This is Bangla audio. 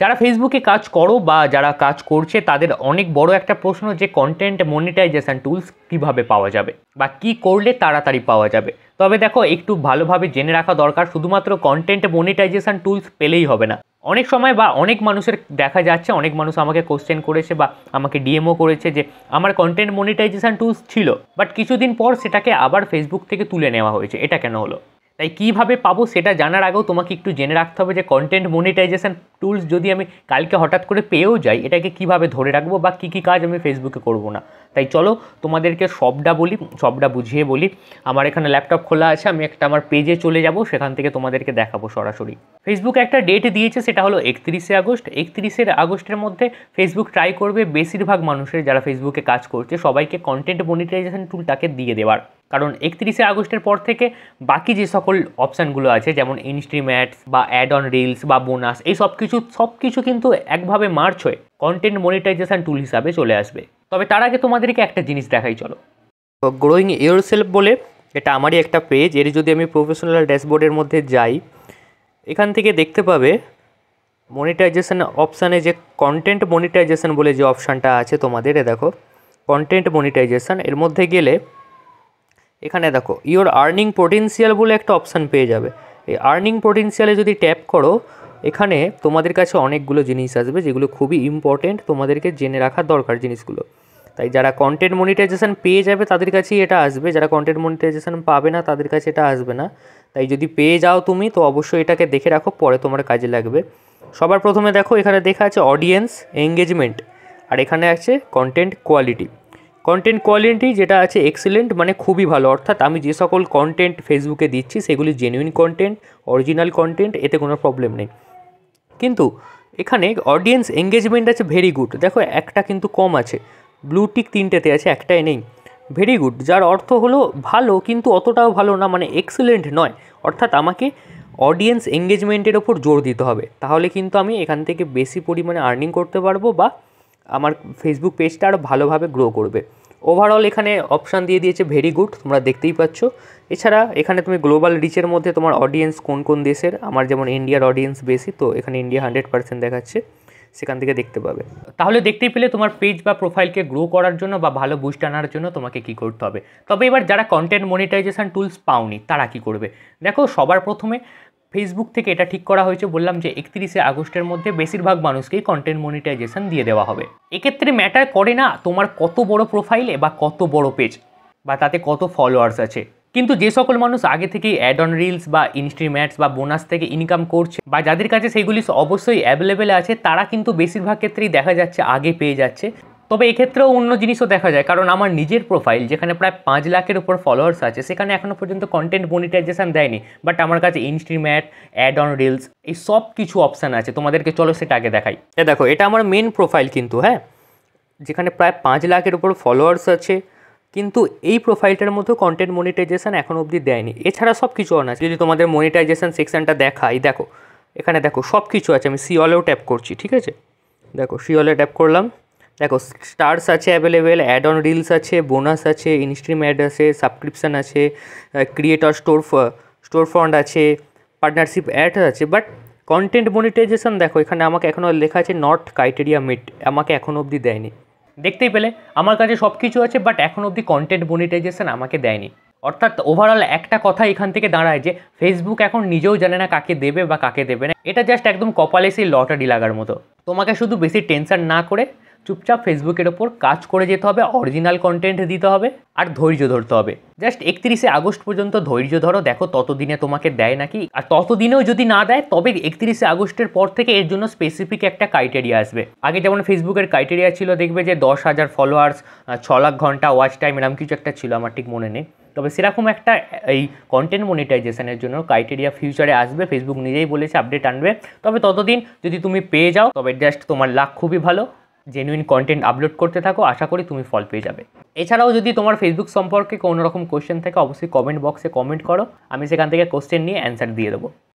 যারা ফেসবুকে কাজ করো বা যারা কাজ করছে তাদের অনেক বড় একটা প্রশ্ন যে কন্টেন্ট মনিটাইজেশন টুলস কিভাবে পাওয়া যাবে বা কি করলে তাড়াতাড়ি পাওয়া যাবে। তবে দেখো, একটু ভালোভাবে জেনে রাখা দরকার, শুধুমাত্র কন্টেন্ট মনিটাইজেশন টুলস পেলেই হবে না। অনেক সময় বা অনেক মানুষের দেখা যাচ্ছে, অনেক মানুষ আমাকে কোশ্চেন করেছে বা আমাকে ডিএমও করেছে যে আমার কন্টেন্ট মনিটাইজেশন টুলস ছিল, বাট কিছুদিন পর সেটাকে আবার ফেসবুক থেকে তুলে নেওয়া হয়েছে, এটা কেন হলো? তাই কীভাবে পাবো সেটা জানার আগেও তোমাকে একটু জেনে রাখতে হবে যে কন্টেন্ট মনিটাইজেশন টুলস যদি আমি কালকে হঠাৎ করে পেয়েও যাই, এটাকে কিভাবে ধরে রাখবো বা কী কী কাজ আমি ফেসবুকে করব না। তাই চলো তোমাদেরকে সবটা বুঝিয়ে বলি। আমার এখানে ল্যাপটপ খোলা আছে, আমি আমার পেজে চলে যাব, সেখান থেকে তোমাদেরকে দেখাবো সরাসরি। ফেসবুক একটা ডেট দিয়েছে, সেটা হলো 31শে আগস্ট। 31শে আগস্টের মধ্যে ফেসবুক ট্রাই করবে বেশিরভাগ মানুষের যারা ফেসবুকে কাজ করছে সবাইকে কন্টেন্ট মনিটাইজেশন টুলটাকে দিয়ে দেওয়ার। কারণ 31শে আগস্টের পর থেকে বাকি যে সকল অপশানগুলো আছে, যেমন ইনস্ট্রিম অ্যাডস বা অ্যাড অন রিলস বা বোনাস, এই সব কিছু কিন্তু একভাবে মার্চ হয়ে কন্টেন্ট মনিটাইজেশন টুল হিসাবে চলে আসবে। তবে তার আগে তোমাদেরকে একটা জিনিস দেখাই চলো। গ্রোয়িং ইয়োরসেলফ বলে এটা আমারই একটা পেজ, এর যদি আমি প্রফেশনাল ড্যাশবোর্ডের মধ্যে যাই, এখান থেকে দেখতে পাবে মনিটাইজেশন অপশানে যে কন্টেন্ট মনিটাইজেশন বলে যে অপশানটা আছে তোমাদের, দেখো কন্টেন্ট মনিটাইজেশন, এর মধ্যে গেলে এখানে দেখো ইওর আর্নিং পোটেন্সিয়াল বলে একটা অপশান পেয়ে যাবে। এই আর্নিং পোটেন্সিয়ালে যদি ট্যাপ করো, এখানে তোমাদের কাছে অনেকগুলো জিনিস আসবে যেগুলো খুবই ইম্পর্টেন্ট, তোমাদেরকে জেনে রাখার দরকার জিনিসগুলো। তাই যারা কন্টেন্ট মনিটাইজেশন পেয়ে যাবে তাদের কাছেই এটা আসবে, যারা কন্টেন্ট মনিটাইজেশন পাবে না তাদের কাছে এটা আসবে না। তাই যদি পেয়ে যাও তুমি, তো অবশ্যই এটাকে দেখে রাখো, পরে তোমার কাজে লাগবে। সবার প্রথমে দেখো এখানে দেখা আছে অডিয়েন্স এঙ্গেজমেন্ট, আর এখানে আছে কন্টেন্ট কোয়ালিটি। কন্টেন্ট কোয়ালিটি যেটা আছে এক্সিলেন্ট, মানে খুবই ভালো, অর্থাৎ আমি যে সকল কন্টেন্ট ফেসবুকে দিচ্ছি সেগুলি জেনুইন কন্টেন্ট, অরিজিনাল কন্টেন্ট, এতে কোনো প্রবলেম নেই। কিন্তু এখানে অডিয়েন্স এঙ্গেজমেন্ট আছে ভেরি গুড, দেখো একটা কিন্তু কম আছে, ব্লু টিক 3টেতে আছে, একটাই নেই। ভেরি গুড যার অর্থ হলো ভালো, কিন্তু অতটাও ভালো না, মানে এক্সিলেন্ট নয়। অর্থাৎ আমাকে অডিয়েন্স এঙ্গেজমেন্টের ওপর জোর দিতে হবে, তাহলে কিন্তু আমি এখান থেকে বেশি পরিমাণে আর্নিং করতে পারবো বা আমার ফেসবুক পেজটা আরও ভালোভাবে গ্রো করবে। ওভারঅল এখানে অপশান দিয়ে দিয়েছে ভেরি গুড, তোমরা দেখতেই পাচ্ছ। এছাড়া এখানে তুমি গ্লোবাল রিচের মধ্যে তোমার অডিয়েন্স কোন কোন দেশের, আমার যেমন ইন্ডিয়ার অডিয়েন্স বেশি, তো এখানে ইন্ডিয়া 100% দেখাচ্ছে, সেখান থেকে দেখতে পাবে। তাহলে দেখতেই পেলে তোমার পেজ বা প্রোফাইলকে গ্রো করার জন্য বা ভালো বুস্ট আনার জন্য তোমাকে কী করতে হবে। তবে এবার যারা কন্টেন্ট মনিটাইজেশন টুলস পাওনি তারা কী করবে, দেখো সবার প্রথমে ফেসবুক থেকে এটা ঠিক করা হয়েছে, বললাম যে 31শে আগস্টের মধ্যে বেশিরভাগ মানুষকেই কন্টেন্ট মনিটাইজেশন দিয়ে দেওয়া হবে। এক্ষেত্রে ম্যাটার করে না তোমার কত বড় প্রোফাইলে বা কত বড় পেজ বা তাতে কত ফলোয়ার্স আছে, কিন্তু যে সকল মানুষ আগে থেকেই অ্যাড অন রিলস বা ইনস্ট্রিম অ্যাডস বা বোনাস থেকে ইনকাম করছে বা যাদের কাছে সেইগুলি অবশ্যই অ্যাভেলেবেল আছে, তারা কিন্তু বেশিরভাগ ক্ষেত্রেই দেখা যাচ্ছে আগে পেয়ে যাচ্ছে। তবে এক্ষেত্রেও অন্য জিনিসও দেখা যায়, কারণ আমার নিজের প্রোফাইল যেখানে প্রায় 5 লাখের উপর ফলোয়ার্স আছে, সেখানে এখনও পর্যন্ত কন্টেন্ট মনিটাইজেশন দেয়নি, বাট আমার কাছে ইনস্ট্রিম অ্যাড অন রিলস এই সব কিছু অপশান আছে। তোমাদেরকে চলো সেটা আগে দেখাই। দেখো এটা আমার মেন প্রোফাইল কিন্তু, হ্যাঁ, যেখানে প্রায় 5 লাখের উপর ফলোয়ার্স আছে, কিন্তু এই প্রোফাইলটার মধ্যে কন্টেন্ট মনিটাইজেশন এখনও অবধি দেয়নি। এছাড়া সব কিছু অন আছে। যদি তোমাদের মনিটাইজেশন সেকশনটা দেখাই, দেখো এখানে দেখো সব কিছু আছে। আমি সিওলেও ট্যাপ করছি, ঠিক আছে, দেখো সিওলে ট্যাপ করলাম, দেখো স্টার্স আছে অ্যাভেলেবেল, অ্যাড অন রিলস আছে, বোনাস আছে, ইনস্ট্রিম অ্যাড আছে, সাবস্ক্রিপশান আছে, ক্রিয়েটর স্টোর ফন্ড আছে, পার্টনারশিপ অ্যাড আছে। বাট কন্টেন্ট মনিটাইজেশন দেখো এখানে আমাকে এখনও লেখা আছে নট ক্রাইটেরিয়া মিট, আমাকে এখনও অবধি দেয়নি। দেখতেই পেলে আমার কাছে সব কিছু আছে, বাট এখনও অবধি কন্টেন্ট মনিটাইজেশন আমাকে দেয়নি। অর্থাৎ ওভারঅল একটা কথা এখান থেকে দাঁড়ায় যে ফেসবুক এখন নিজেও জানে না কাকে দেবে বা কাকে দেবে না। এটা জাস্ট একদম কপালে সেই লটারি লাগার মতো। তোমাকে শুধু বেশি টেনশন না করে চুপচাপ ফেসবুকের ওপর কাজ করে যেতে হবে, অরিজিনাল কন্টেন্ট দিতে হবে আর ধৈর্য ধরতে হবে। জাস্ট 31শে আগস্ট পর্যন্ত ধৈর্য ধরো, দেখো ততদিনে তোমাকে দেয় নাকি। আর ততদিনেও যদি না দেয়, তবে 31শে আগস্টের পর থেকে এর জন্য স্পেসিফিক একটা ক্রাইটেরিয়া আসবে। আগে যেমন ফেসবুকের ক্রাইটেরিয়া ছিল, দেখবে যে 10,000 ফলোয়ার্স, 6 লাখ ঘন্টা ওয়াচ টাইম, এরকম কিছু একটা ছিল, আমার ঠিক মনে নেই। তবে সেরকম একটা এই কন্টেন্ট মনিটাইজেশনের জন্য ক্রাইটেরিয়া ফিউচারে আসবে, ফেসবুক নিজেই বলেছে আপডেট আনবে। তবে ততদিন যদি তুমি পেয়ে যাও, তবে জাস্ট তোমার লাক খুবই ভালো, জেনুইন কন্টেন্ট আপলোড করতে থাকো, আশা করি তুমি ফল পেয়ে যাবে। এছাড়াও যদি তোমার ফেসবুক সম্পর্কে কোনো রকম কোশ্চেন থাকে, অবশ্যই কমেন্ট বক্সে কমেন্ট করো, আমি সেখান থেকে কোশ্চেন নিয়ে অ্যান্সার দিয়ে দেবো।